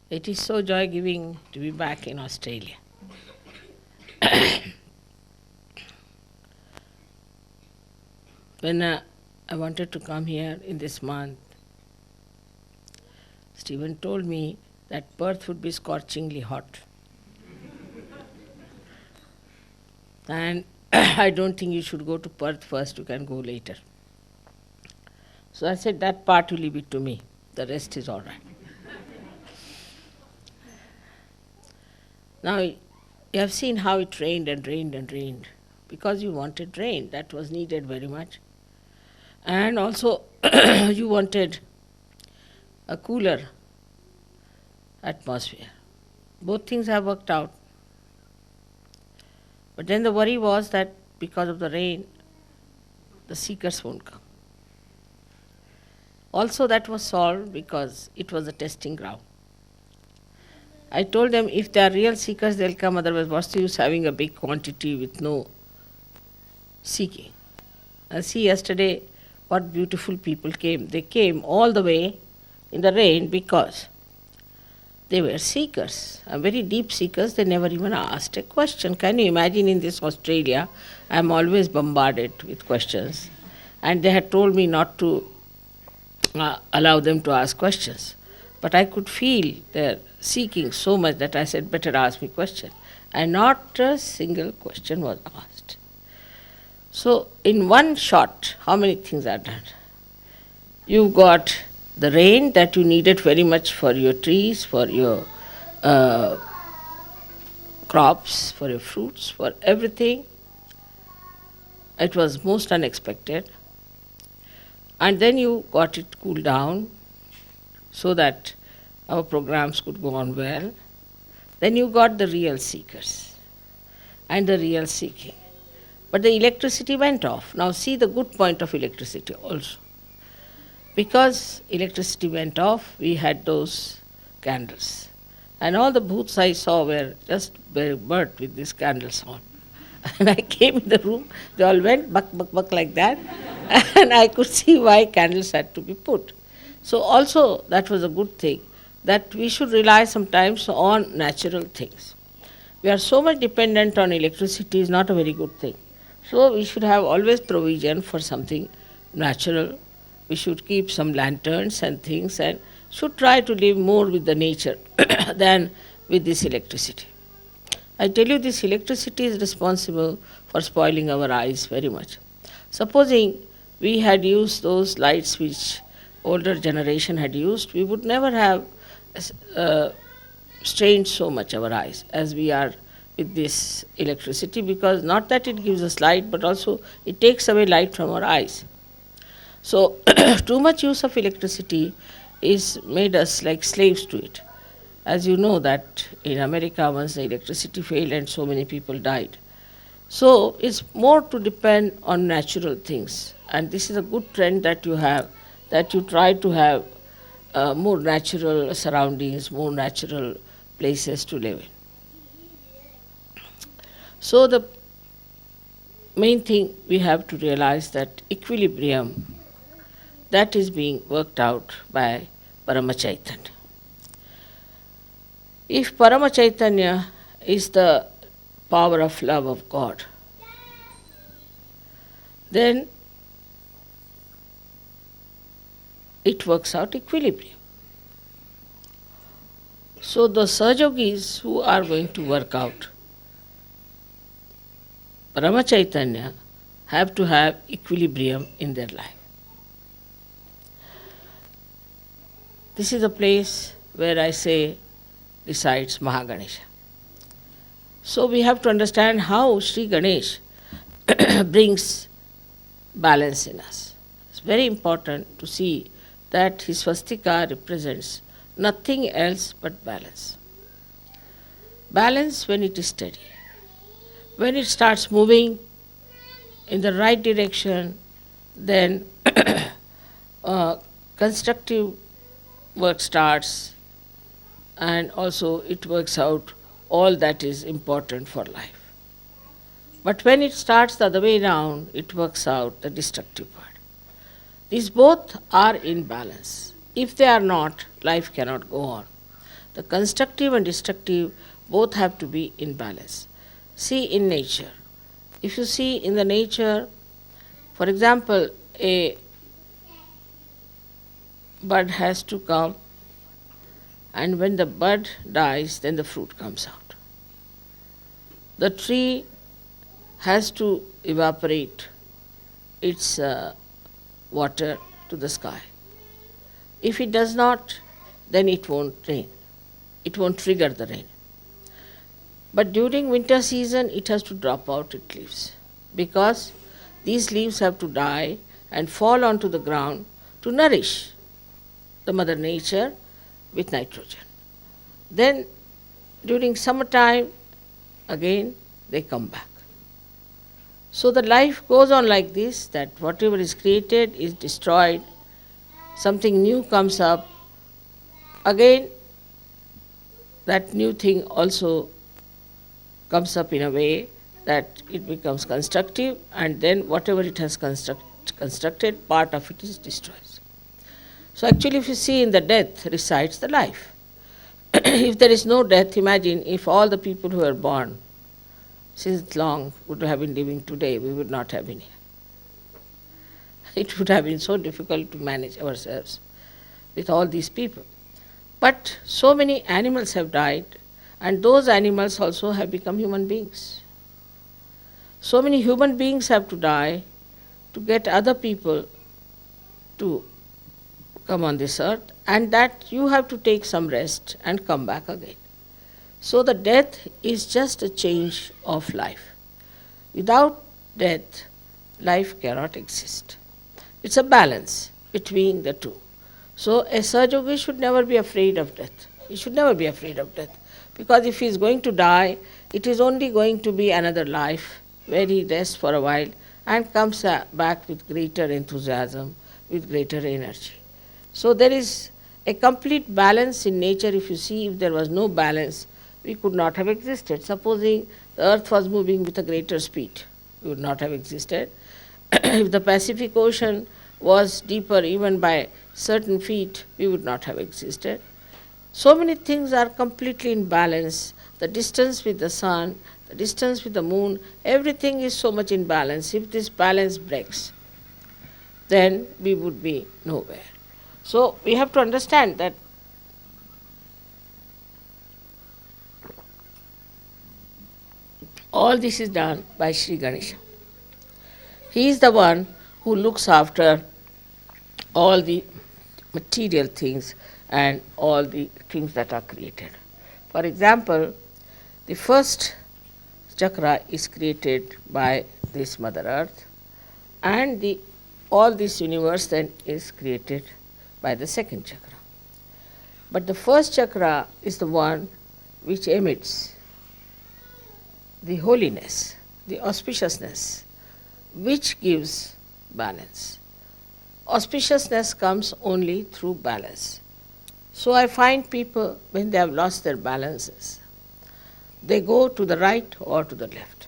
It is so joy-giving to be back in Australia. When I wanted to come here in this month, Stephen told me that Perth would be scorchingly hot. And I don't think you should go to Perth first, you can go later. So I said, that part will leave it to me, the rest is all right. Now, you have seen how it rained and rained and rained. Because you wanted rain, that was needed very much. And also, you wanted a cooler atmosphere. Both things have worked out. But then the worry was that because of the rain, the seekers won't come. Also, that was solved because it was a testing ground. I told them if they are real seekers, they'll come, otherwise, what's the use having a big quantity with no seeking? See, yesterday, what beautiful people came. They came all the way in the rain because they were seekers, very deep seekers. They never even asked a question. Can you imagine in this Australia, I'm always bombarded with questions. And they had told me not to allow them to ask questions. But I could feel their seeking so much that I said, better ask me question. And not a single question was asked. So in one shot, how many things are done? You got the rain that you needed very much for your trees, for your crops, for your fruits, for everything. It was most unexpected. And then you got it cooled down so that our programs could go on well. Then you got the real seekers and the real seeking. But the electricity went off. Now see the good point of electricity also. Because electricity went off, we had those candles. And all the booths I saw were just burnt with these candles on. And I came in the room, they all went buck, buck, buck like that. And I could see why candles had to be put. So also that was a good thing, that we should rely sometimes on natural things. We are so much dependent on electricity is not a very good thing. So we should have always provision for something natural. We should keep some lanterns and things and should try to live more with the nature than with this electricity. I tell you, this electricity is responsible for spoiling our eyes very much. Supposing we had used those lights which older generation had used, we would never have strained so much our eyes as we are with this electricity, because not that it gives us light, but also it takes away light from our eyes. So too much use of electricity is made us like slaves to it. As you know that in America once the electricity failed and so many people died. So it's more to depend on natural things. And this is a good trend that you have, that you try to have more natural surroundings, more natural places to live in. So the main thing we have to realize that equilibrium, that is being worked out by Paramachaitanya. If Paramachaitanya is the power of love of God, then it works out equilibrium. So the Sahajogis who are going to work out Paramachaitanya have to have equilibrium in their life. This is a place where I say resides Mahaganesha. So we have to understand how Sri Ganesh brings balance in us. It's very important to see that his swastika represents nothing else but balance. Balance when it is steady. When it starts moving in the right direction, then constructive work starts, and also it works out all that is important for life. But when it starts the other way around, it works out the destructive part. These both are in balance. If they are not, life cannot go on. The constructive and destructive both have to be in balance. See in nature. If you see in the nature, for example, a bud has to come, and when the bud dies, then the fruit comes out. The tree has to evaporate its water to the sky. If it does not, then it won't rain. It won't trigger the rain. But during winter season, it has to drop out its leaves, because these leaves have to die and fall onto the ground to nourish the mother nature with nitrogen. Then during summertime, again they come back. So the life goes on like this, that whatever is created is destroyed, something new comes up, again that new thing also comes up in a way that it becomes constructive, and then whatever it has constructed, part of it is destroyed. So actually, if you see, in the death resides the life. If there is no death, imagine if all the people who are born since long would have been living today, we would not have been here. It would have been so difficult to manage ourselves with all these people. But so many animals have died, and those animals also have become human beings. So many human beings have to die to get other people to come on this earth, and that you have to take some rest and come back again. So the death is just a change of life. Without death, life cannot exist. It's a balance between the two. So a Sahaja should never be afraid of death. He should never be afraid of death. Because if he is going to die, it is only going to be another life where he rests for a while and comes back with greater enthusiasm, with greater energy. So there is a complete balance in nature. If you see, if there was no balance, we could not have existed. Supposing the earth was moving with a greater speed, we would not have existed. If the Pacific Ocean was deeper even by certain feet, we would not have existed. So many things are completely in balance. The distance with the sun, the distance with the moon, everything is so much in balance. If this balance breaks, then we would be nowhere. So we have to understand that all this is done by Sri Ganesha. He is the one who looks after all the material things and all the things that are created. For example, the first chakra is created by this Mother Earth, and all this universe then is created by the second chakra. But the first chakra is the one which emits the holiness, the auspiciousness, which gives balance. Auspiciousness comes only through balance. So I find people, when they have lost their balances, they go to the right or to the left.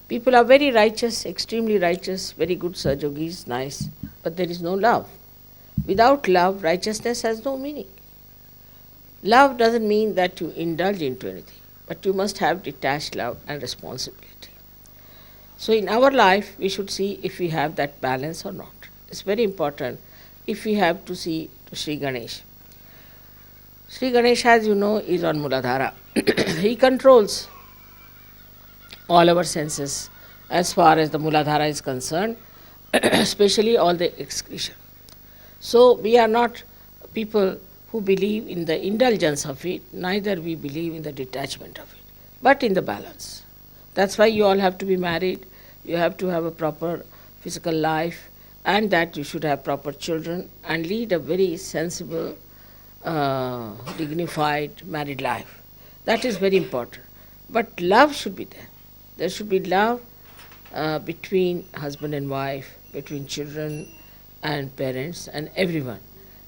People are very righteous, extremely righteous, very good Sahajogis, nice, but there is no love. Without love, righteousness has no meaning. Love doesn't mean that you indulge into anything, but you must have detached love and responsibility. So in our life, we should see if we have that balance or not. It's very important if we have to see to Sri Ganesh. Sri Ganesh, as you know, is on Muladhara. He controls all our senses as far as the Muladhara is concerned, especially all the excretion. So we are not people who believe in the indulgence of it, neither we believe in the detachment of it, but in the balance. That's why you all have to be married, you have to have a proper physical life, and that you should have proper children and lead a very sensible, dignified married life. That is very important. But love should be there. There should be love between husband and wife, between children and parents and everyone.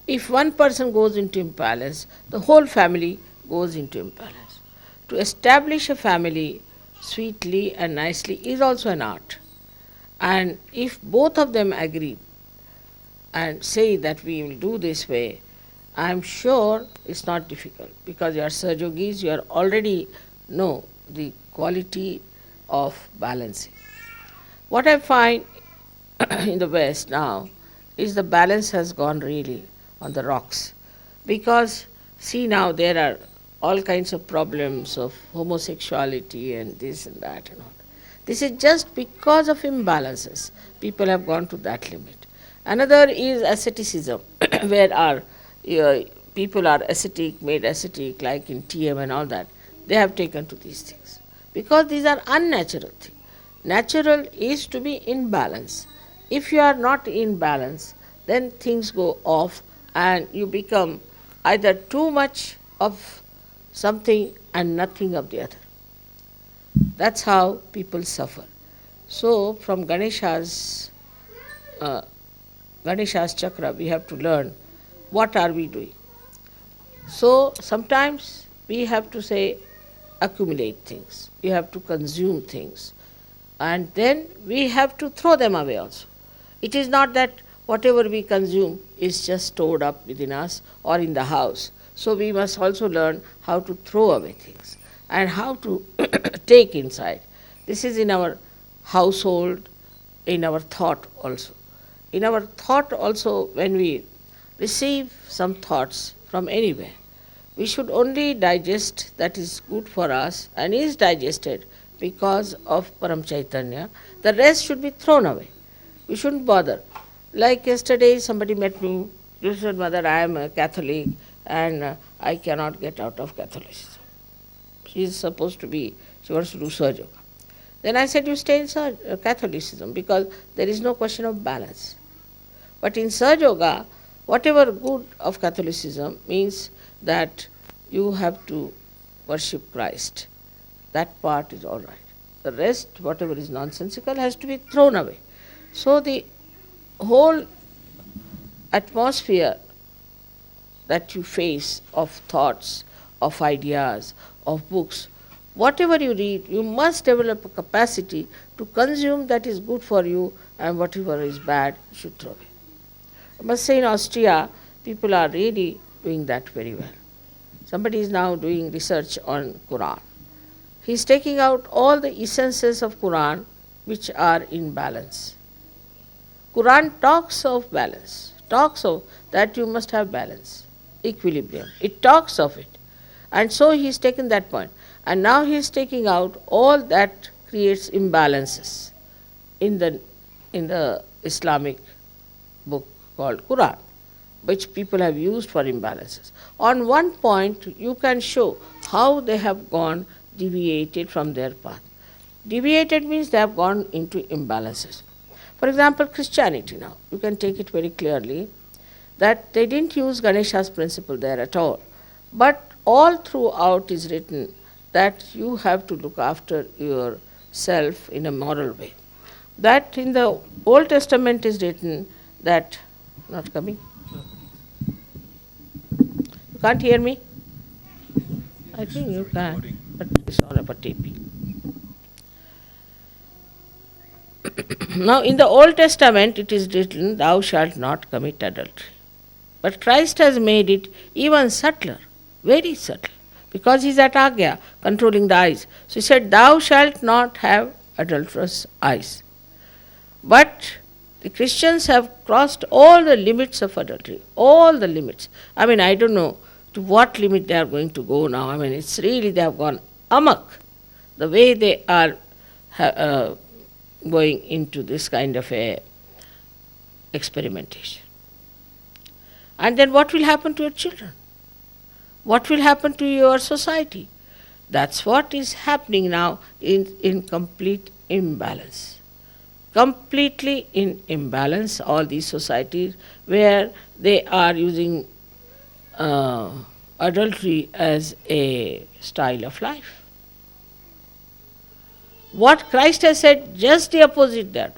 If one person goes into imbalance, the whole family goes into imbalance. To establish a family sweetly and nicely is also an art. And if both of them agree and say that we will do this way, I am sure it's not difficult because you are Sir Yogis, you are already know the quality of balancing. What I find in the West now is the balance has gone really on the rocks. Because, see, now there are all kinds of problems of homosexuality and this and that and all. This is just because of imbalances. People have gone to that limit. Another is asceticism, where our people are ascetic, made ascetic, like in TM and all that. They have taken to these things. Because these are unnatural things. Natural is to be in balance. If you are not in balance, then things go off and you become either too much of something and nothing of the other. That's how people suffer. So, from uh, Ganesha's chakra, we have to learn what are we doing. So, sometimes we have to say accumulate things, we have to consume things, and then we have to throw them away also. It is not that whatever we consume is just stored up within us or in the house. So we must also learn how to throw away things and how to take inside. This is in our household, in our thought also. In our thought also, when we receive some thoughts from anywhere, we should only digest that is good for us and is digested because of Param Chaitanya. The rest should be thrown away. We shouldn't bother. Like yesterday, somebody met me. You said, Mother, I am a Catholic and I cannot get out of Catholicism. She is supposed to be, she wants to do Sahaja Yoga. Then I said, you stay in Catholicism because there is no question of balance. But in Sahaja Yoga, whatever good of Catholicism means that you have to worship Christ. That part is all right. The rest, whatever is nonsensical, has to be thrown away. So the whole atmosphere that you face of thoughts, of ideas, of books, whatever you read, you must develop a capacity to consume that is good for you and whatever is bad, you should throw away. I must say in Austria, people are really doing that very well. Somebody is now doing research on Quran. He is taking out all the essences of Quran which are in balance. Quran talks of balance, talks of that you must have balance, equilibrium. It talks of it. And so he has taken that point. And now he is taking out all that creates imbalances in the Islamic book called Quran, which people have used for imbalances. On one point, you can show how they have gone deviated from their path. Deviated means they have gone into imbalances. For example, Christianity now, you can take it very clearly that they didn't use Ganesha's principle there at all. But all throughout is written that you have to look after yourself in a moral way. That in the Old Testament is written that, not coming? You can't hear me? I think you can, but it's on a taping. Now, in the Old Testament, it is written, thou shalt not commit adultery. But Christ has made it even subtler, very subtle, because he is at Agya, controlling the eyes. So he said, thou shalt not have adulterous eyes. But the Christians have crossed all the limits of adultery, all the limits. I mean, I don't know to what limit they are going to go now. I mean, it's really, they have gone amok, the way they are going into this kind of a experimentation. And then what will happen to your children? What will happen to your society? That's what is happening now in complete imbalance. Completely in imbalance, all these societies where they are using adultery as a style of life. What Christ has said, just the opposite that.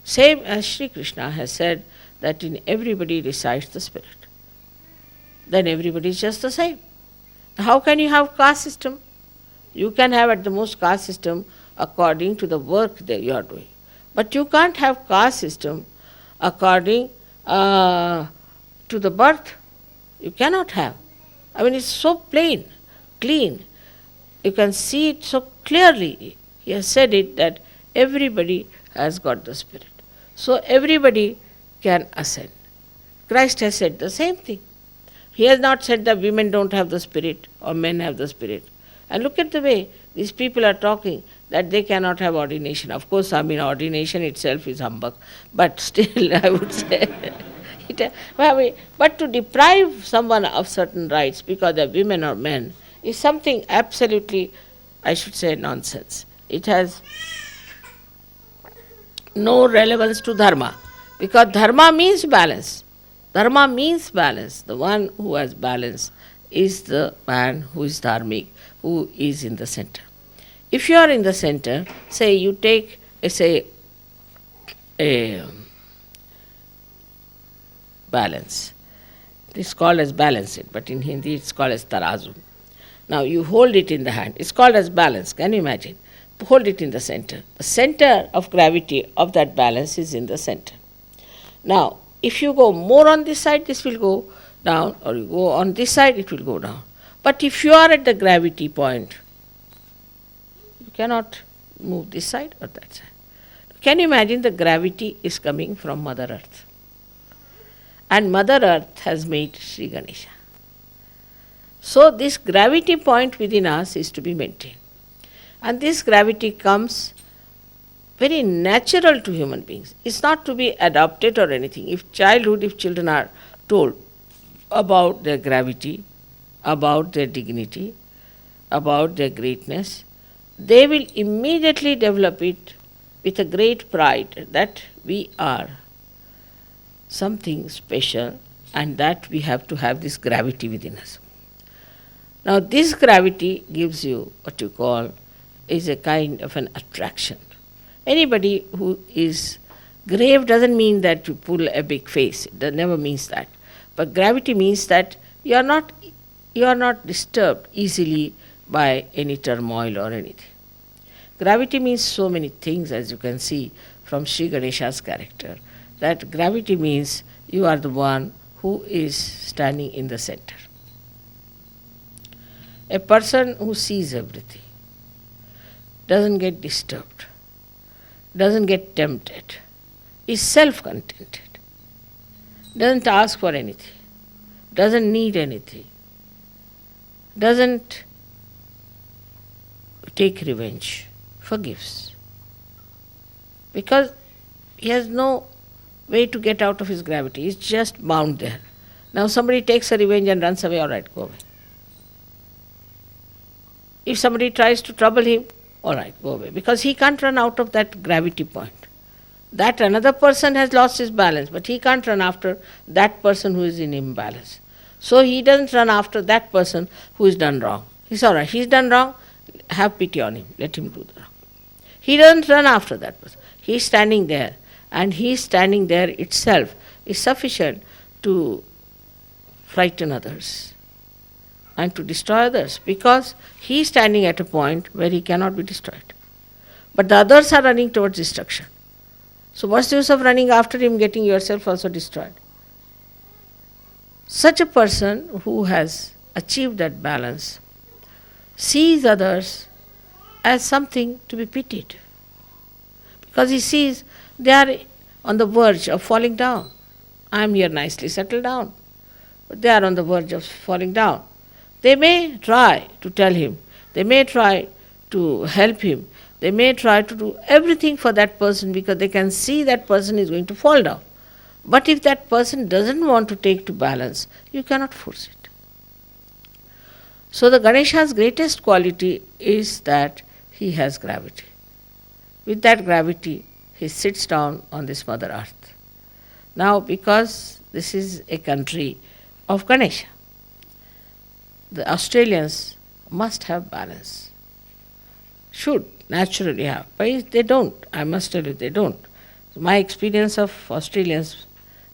Same as Sri Krishna has said that in everybody resides the spirit. Then everybody is just the same. How can you have caste system? You can have at the most caste system according to the work that you are doing. But you can't have caste system according uh, to the birth, you cannot have. I mean, it's so plain, clean. You can see it so clearly. He has said it that everybody has got the Spirit. So everybody can ascend. Christ has said the same thing. He has not said that women don't have the Spirit or men have the Spirit. And look at the way these people are talking that they cannot have ordination. Of course, I mean, ordination itself is humbug, but still, I would say. But to deprive someone of certain rights because they're women or men is something absolutely, I should say, nonsense. It has no relevance to dharma, because dharma means balance. Dharma means balance. The one who has balance is the man who is dharmic, who is in the center. If you are in the center, say you take, say, a balance. It's called as balance it, but in Hindi it's called as tarazu. Now you hold it in the hand. It's called as balance. Can you imagine? Hold it in the center. The center of gravity of that balance is in the center. Now, if you go more on this side, this will go down, or you go on this side, it will go down. But if you are at the gravity point, you cannot move this side or that side. Can you imagine the gravity is coming from Mother Earth? And Mother Earth has made Sri Ganesha. So this gravity point within us is to be maintained. And this gravity comes very natural to human beings. It's not to be adopted or anything. If children are told about their gravity, about their dignity, about their greatness, they will immediately develop it with a great pride that we are something special and that we have to have this gravity within us. Now this gravity gives you what you call is a kind of an attraction. Anybody who is grave doesn't mean that you pull a big face. It never means that. But gravity means that you are not disturbed easily by any turmoil or anything. Gravity means so many things, as you can see from Sri Ganesha's character. That gravity means you are the one who is standing in the center. A person who sees everything doesn't get disturbed, doesn't get tempted, is self-contented, doesn't ask for anything, doesn't need anything, doesn't take revenge, forgives. Because he has no way to get out of his gravity, he's just bound there. Now somebody takes a revenge and runs away, all right, go away. If somebody tries to trouble him, all right, go away, because he can't run out of that gravity point. That another person has lost his balance, but he can't run after that person who is in imbalance. So he doesn't run after that person who is done wrong. He's all right, he's done wrong, have pity on him, let him do the wrong. He doesn't run after that person. He's standing there, and he's standing there itself is sufficient to frighten others and to destroy others, because he is standing at a point where he cannot be destroyed. But the others are running towards destruction. So what's the use of running after him, getting yourself also destroyed? Such a person who has achieved that balance sees others as something to be pitied, because he sees they are on the verge of falling down. I am here nicely settled down, but they are on the verge of falling down. They may try to tell him, they may try to help him, they may try to do everything for that person because they can see that person is going to fall down. But if that person doesn't want to take to balance, you cannot force it. So the Ganesha's greatest quality is that he has gravity. With that gravity, he sits down on this Mother Earth. Now, because this is a country of Ganesha, the Australians must have balance. Should naturally have. But they don't. I must tell you, they don't. My experience of Australians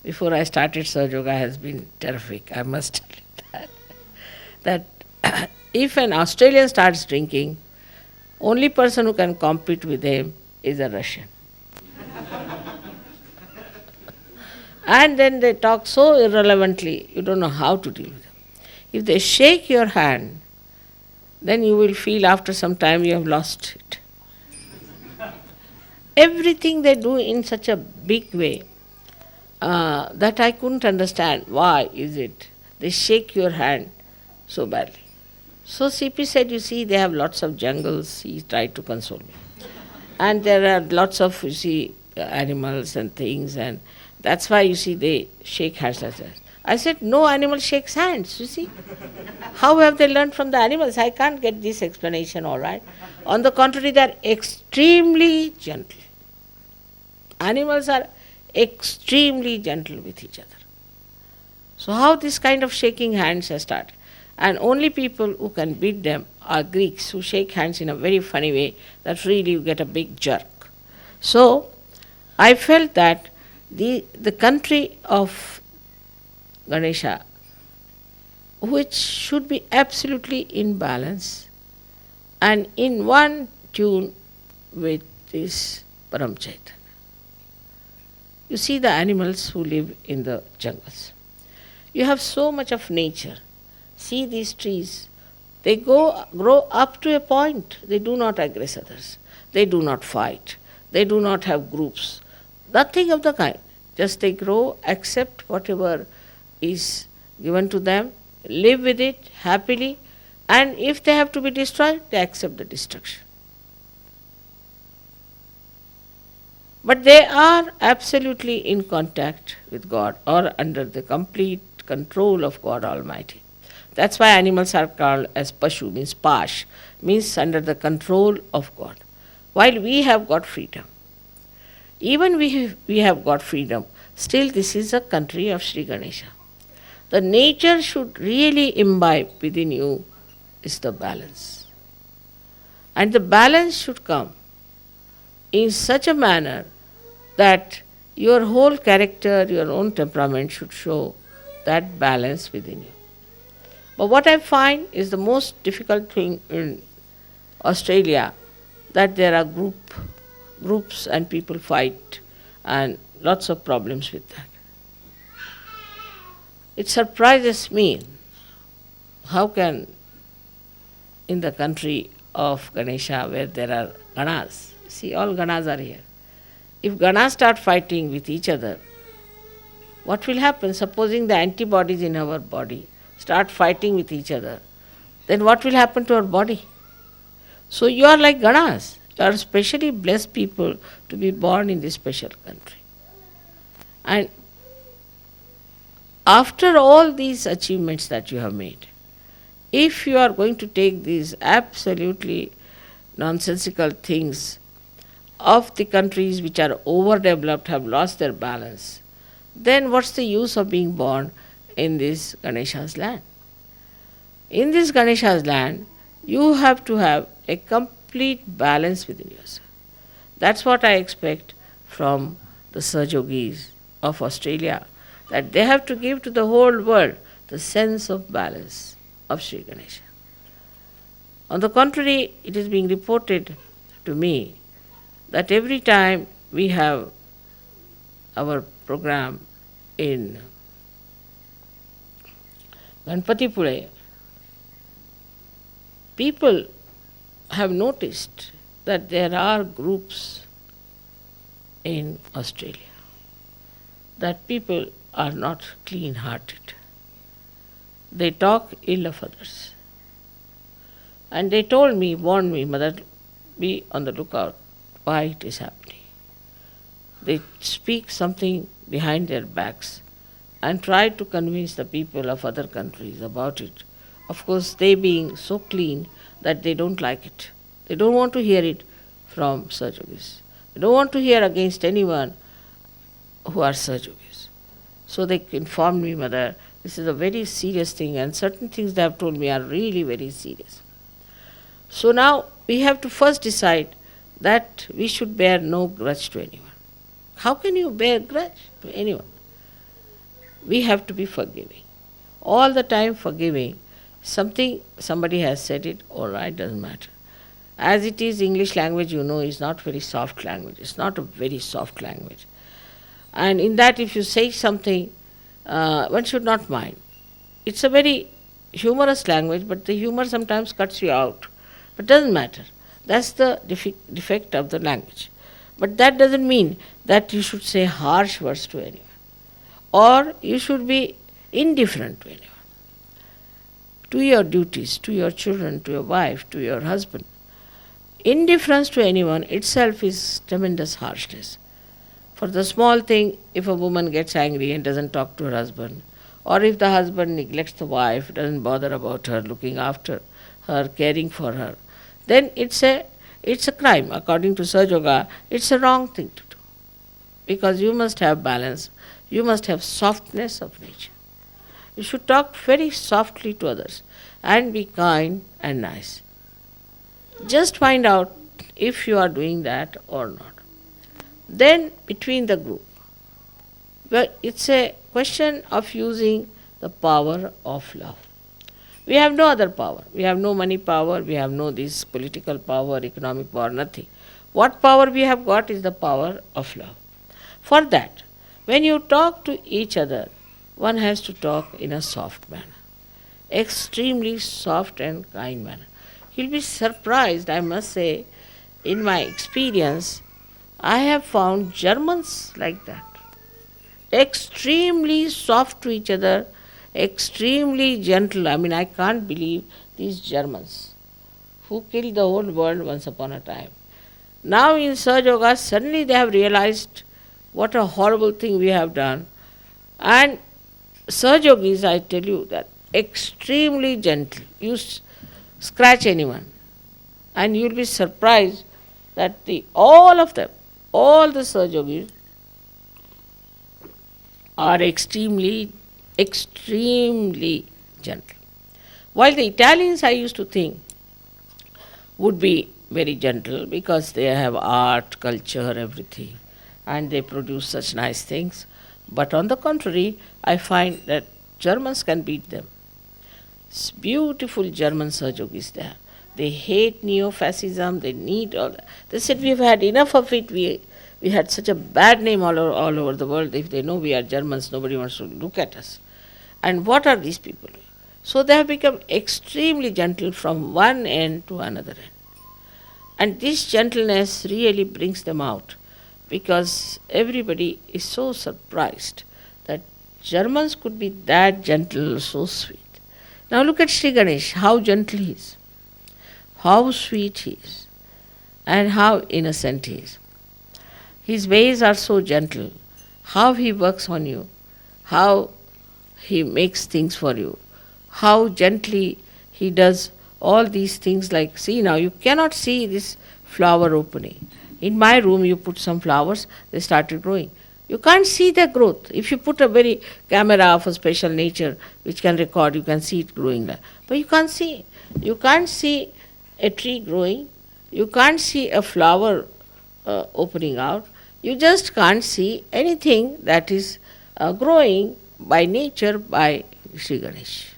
before I started Sahaja Yoga has been terrific. I must tell you that if an Australian starts drinking, only person who can compete with him is a Russian. And then they talk so irrelevantly, you don't know how to deal with them. If they shake your hand, then you will feel after some time you have lost it. Everything they do in such a big way that I couldn't understand. Why is it? They shake your hand so badly. So CP said, you see, they have lots of jungles. He tried to console me. And there are lots of, you see, animals and things, and that's why, you see, they shake hands like that. I said, no animal shakes hands, you see. How have they learned from the animals? I can't get this explanation, all right. On the contrary, they are extremely gentle. Animals are extremely gentle with each other. So how this kind of shaking hands has started? And only people who can beat them are Greeks, who shake hands in a very funny way that really you get a big jerk. So I felt that the country of Ganesha, which should be absolutely in balance and in one tune with this Param Chaitanya. You see the animals who live in the jungles. You have so much of nature. See these trees. They grow up to a point. They do not aggress others. They do not fight. They do not have groups. Nothing of the kind. Just they grow, accept whatever is given to them, live with it happily, and if they have to be destroyed, they accept the destruction. But they are absolutely in contact with God or under the complete control of God Almighty. That's why animals are called as Pashu, means Pash, means under the control of God. While we have got freedom, even we have got freedom, still this is a country of Sri Ganesha. The nature should really imbibe within you is the balance. And the balance should come in such a manner that your whole character, your own temperament should show that balance within you. But what I find is the most difficult thing in Australia, that there are groups and people fight and lots of problems with that. It surprises me how can in the country of Ganesha where there are Ganas, see all Ganas are here. If Ganas start fighting with each other, what will happen? Supposing the antibodies in our body start fighting with each other, then what will happen to our body? So you are like Ganas. You are specially blessed people to be born in this special country. And after all these achievements that you have made, if you are going to take these absolutely nonsensical things of the countries which are overdeveloped, have lost their balance, then what's the use of being born in this Ganesha's land? In this Ganesha's land, you have to have a complete balance within yourself. That's what I expect from the Sahajogis of Australia, that they have to give to the whole world the sense of balance of Sri Ganesha. On the contrary, it is being reported to me that every time we have our program in Ganpatipule, people have noticed that there are groups in Australia, that people are not clean-hearted. They talk ill of others. And they told me, warned me, Mother, be on the lookout why it is happening. They speak something behind their backs and try to convince the people of other countries about it. Of course, they being so clean that they don't like it. They don't want to hear it from Sahajogis. They don't want to hear against anyone who are Sahajogis. So they informed me, Mother, this is a very serious thing, and certain things they have told me are really very serious. So now we have to first decide that we should bear no grudge to anyone. How can you bear grudge to anyone? We have to be forgiving. All the time forgiving. Somebody has said it, all right, doesn't matter. As it is, English language, you know, is not very soft language. It's not a very soft language. And in that, if you say something, one should not mind. It's a very humorous language, but the humor sometimes cuts you out. But doesn't matter. That's the defect of the language. But that doesn't mean that you should say harsh words to anyone, or you should be indifferent to anyone. To your duties, to your children, to your wife, to your husband. Indifference to anyone itself is tremendous harshness. For the small thing, if a woman gets angry and doesn't talk to her husband, or if the husband neglects the wife, doesn't bother about her, looking after her, caring for her, then it's a crime. According to Sahaja Yoga, it's a wrong thing to do. Because you must have balance, you must have softness of nature. You should talk very softly to others and be kind and nice. Just find out if you are doing that or not. Then, between the group, well, it's a question of using the power of love. We have no other power. We have no money power, we have no this political power, economic power, nothing. What power we have got is the power of love. For that, when you talk to each other, one has to talk in a soft manner, extremely soft and kind manner. You'll be surprised, I must say, in my experience, I have found Germans like that. Extremely soft to each other, extremely gentle. I mean, I can't believe these Germans who killed the whole world once upon a time. Now in Sahaja Yoga, suddenly they have realized what a horrible thing we have done. And Sahaja Yogis, I tell you, that extremely gentle. You scratch anyone and you'll be surprised that all of them, all the Sahaja Yogis are extremely gentle. While the Italians, I used to think, would be very gentle because they have art, culture, everything, and they produce such nice things. But on the contrary, I find that Germans can beat them. It's beautiful German Sahaja Yogis there. They hate neo-fascism, they need all that. They said, we've had enough of it, we had such a bad name all over the world. If they know we are Germans, nobody wants to look at us. And what are these people doing? So they have become extremely gentle from one end to another end. And this gentleness really brings them out, because everybody is so surprised that Germans could be that gentle, so sweet. Now look at Sri Ganesh, how gentle he is, how sweet he is, and how innocent he is. His ways are so gentle, how he works on you, how he makes things for you, how gently he does all these things. Like, see now, you cannot see this flower opening. In my room you put some flowers, they started growing. You can't see their growth. If you put a very camera of a special nature which can record, you can see it growing there. But you can't see. You can't see a tree growing. You can't see a flower opening out. You just can't see anything that is growing by nature by Sri Ganesh.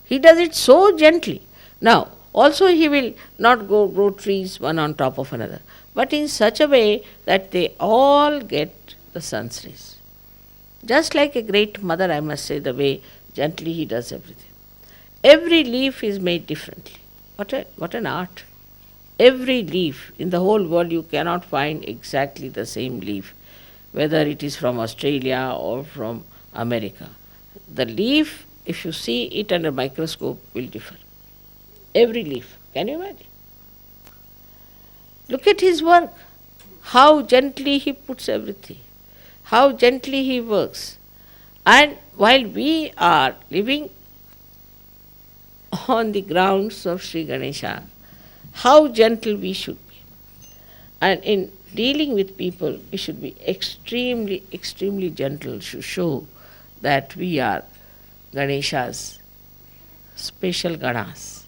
He does it so gently. Now, also he will not grow trees one on top of another, but in such a way that they all get the sun's rays. Just like a great mother, I must say, the way gently he does everything. Every leaf is made differently. What an art. Every leaf in the whole world, you cannot find exactly the same leaf, whether it is from Australia or from America. The leaf, if you see it under microscope, will differ. Every leaf. Can you imagine? Look at his work. How gently he puts everything. How gently he works. And while we are living on the grounds of Sri Ganesha, how gentle we should be. And in dealing with people, we should be extremely gentle to show that we are Ganesha's special Ganas.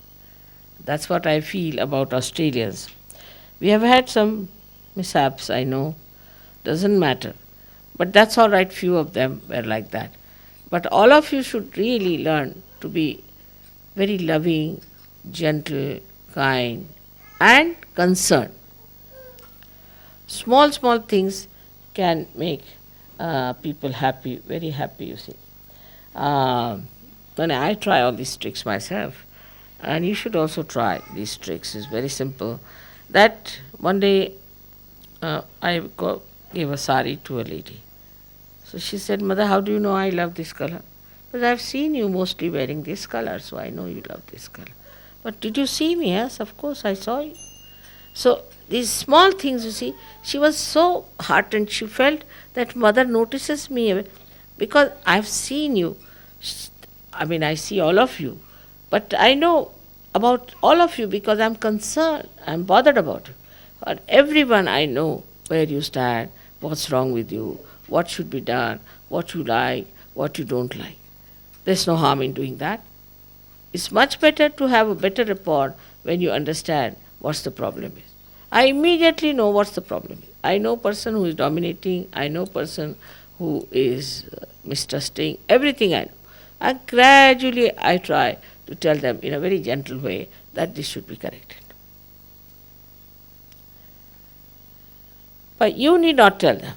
That's what I feel about Australians. We have had some mishaps, I know, doesn't matter. But that's all right, few of them were like that. But all of you should really learn to be very loving, gentle, kind, and concerned. Small things can make people happy, very happy, you see. When I try all these tricks myself, and you should also try these tricks. It's very simple. That one day gave a sari to a lady. So she said, Mother, how do you know I love this color? But I've seen you mostly wearing this color, so I know you love this color. But did you see me? Yes, of course, I saw you. So these small things, you see, she was so heartened. She felt that Mother notices me because I've seen you. I mean, I see all of you, but I know about all of you because I'm concerned, I'm bothered about you. For everyone I know where you stand, what's wrong with you, what should be done, what you like, what you don't like. There's no harm in doing that. It's much better to have a better rapport when you understand what's the problem is. I immediately know what's the problem is. I know person who is dominating, I know person who is mistrusting, everything I know. And gradually I try to tell them in a very gentle way that this should be corrected. But you need not tell them.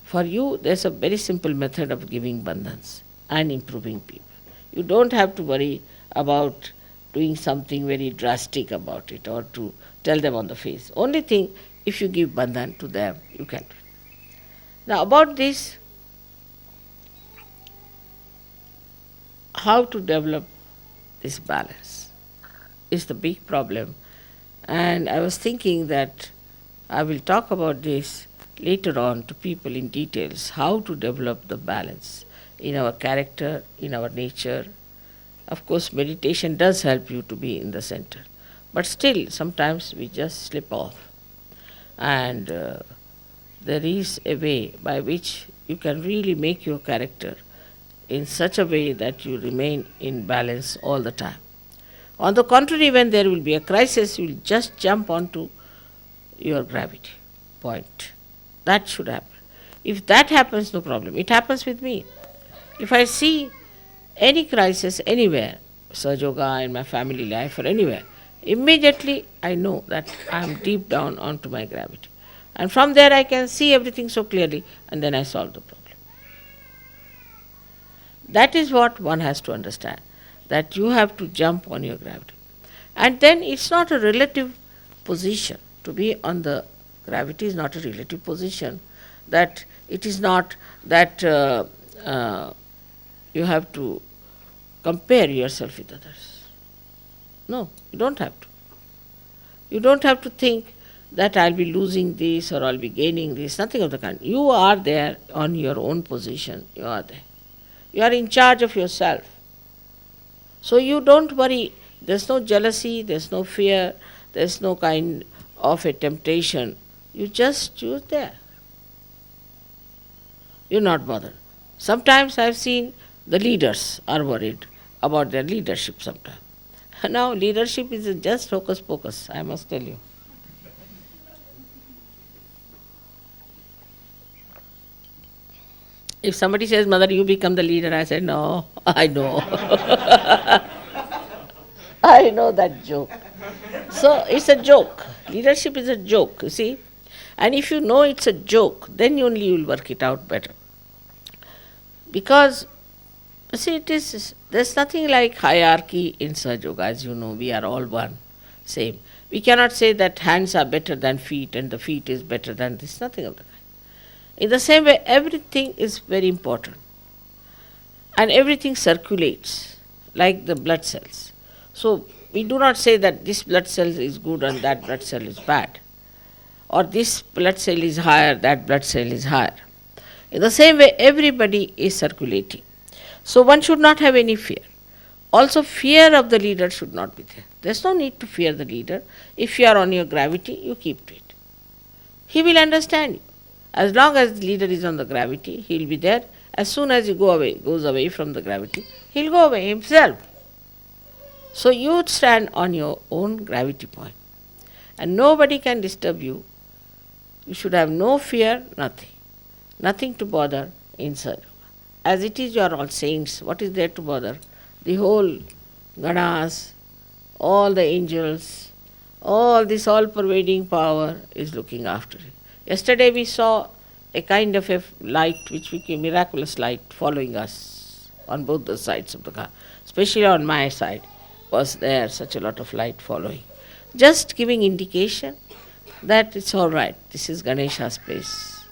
For you, there's a very simple method of giving bandhans and improving people. You don't have to worry about doing something very drastic about it or to tell them on the face. Only thing, if you give bandhan to them, you can do it. Now about this, how to develop this balance is the big problem. And I was thinking that I will talk about this later on to people in details, how to develop the balance in our character, in our nature. Of course, meditation does help you to be in the center. But still, sometimes we just slip off. And there is a way by which you can really make your character in such a way that you remain in balance all the time. On the contrary, when there will be a crisis, you will just jump onto your gravity point. That should happen. If that happens, no problem. It happens with me. If I see any crisis anywhere, Sahaja Yoga, in my family life or anywhere, immediately I know that I am deep down onto my gravity. And from there I can see everything so clearly and then I solve the problem. That is what one has to understand, that you have to jump on your gravity. And then it's not a relative position. To be on the gravity is not a relative position, that it is not that you have to compare yourself with others. No, you don't have to. You don't have to think that I'll be losing this or I'll be gaining this, nothing of the kind. You are there on your own position, you are there. You are in charge of yourself. So you don't worry, there's no jealousy, there's no fear, there's no kind of a temptation. You just choose there. You're not bothered. Sometimes I've seen the leaders are worried about their leadership sometimes. Now leadership is just hocus pocus, I must tell you. If somebody says, Mother, you become the leader, I said, no, I know. I know that joke. So it's a joke. Leadership is a joke, you see. And if you know it's a joke, then only you will work it out better. Because, you see, there's nothing like hierarchy in Sahaja Yoga, as you know, we are all one, same. We cannot say that hands are better than feet and the feet is better than this, nothing of the kind. In the same way, everything is very important. And everything circulates, like the blood cells. So, we do not say that this blood cell is good and that blood cell is bad. Or this blood cell is higher, that blood cell is higher. In the same way, everybody is circulating. So, one should not have any fear. Also, fear of the leader should not be there. There's no need to fear the leader. If you are on your gravity, you keep to it. He will understand you. As long as the leader is on the gravity, he will be there. As soon as he goes away from the gravity, he will go away himself. So you stand on your own gravity point. And nobody can disturb you. You should have no fear, nothing. Nothing to bother in Sahaja Yoga. As it is, you are all saints. What is there to bother? The whole Ganas, all the angels, all this all-pervading power is looking after it. Yesterday we saw a kind of a light which became miraculous light following us on both the sides of the car. Especially on my side was there such a lot of light following. Just giving indication that it's all right, this is Ganesha's place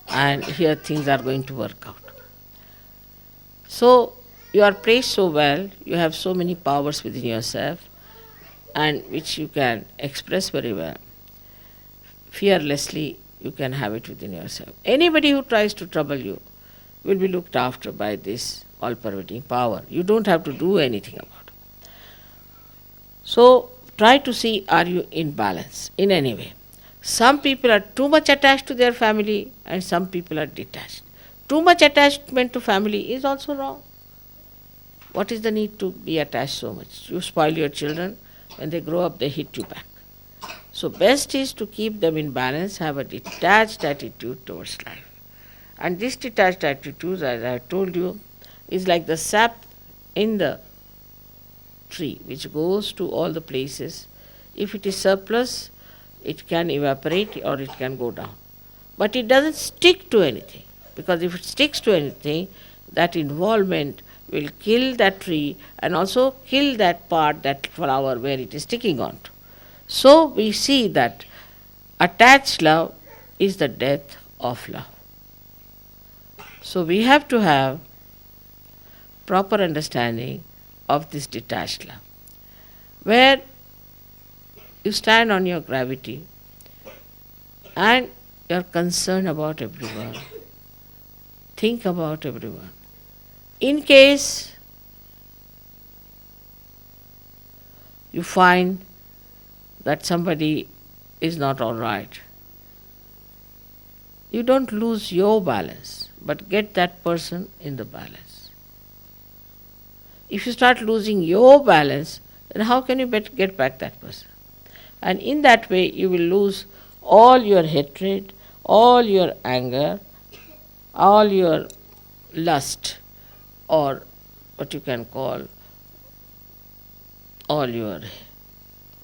and here things are going to work out. So you are placed so well, you have so many powers within yourself and which you can express very well. Fearlessly you can have it within yourself. Anybody who tries to trouble you will be looked after by this all-pervading power. You don't have to do anything about it. So try to see, are you in balance in any way? Some people are too much attached to their family and some people are detached. Too much attachment to family is also wrong. What is the need to be attached so much? You spoil your children, when they grow up they hit you back. So best is to keep them in balance, have a detached attitude towards life. And this detached attitude, as I have told you, is like the sap in the tree which goes to all the places. If it is surplus, it can evaporate or it can go down. But it doesn't stick to anything, because if it sticks to anything, that involvement will kill that tree and also kill that part, that flower where it is sticking on to. So we see that attached love is the death of love. So we have to have proper understanding of this detached love, where you stand on your gravity and you are concerned about everyone, think about everyone. In case you find that somebody is not all right, you don't lose your balance, but get that person in the balance. If you start losing your balance, then how can you get back that person? And in that way, you will lose all your hatred, all your anger, all your lust, or what you can call all your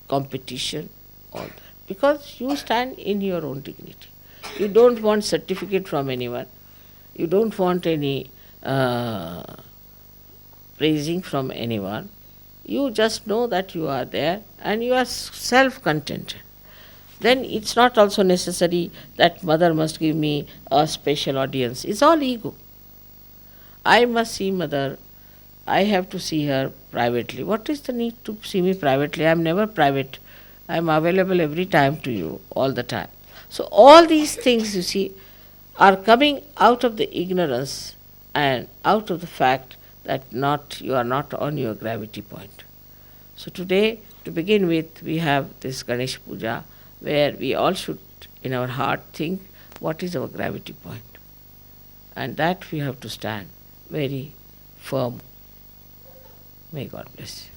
competition, all that. Because you stand in your own dignity. You don't want certificate from anyone. You don't want any praising from anyone. You just know that you are there and you are self-contented. Then it's not also necessary that mother must give me a special audience. It's all ego. I must see mother. I have to see her privately. What is the need to see me privately? I am never private. I am available every time to you, all the time. So all these things, you see, are coming out of the ignorance and out of the fact that you are not on your gravity point. So today, to begin with, we have this Ganesh Puja, where we all should, in our heart, think what is our gravity point. And that we have to stand very firm. May God bless you.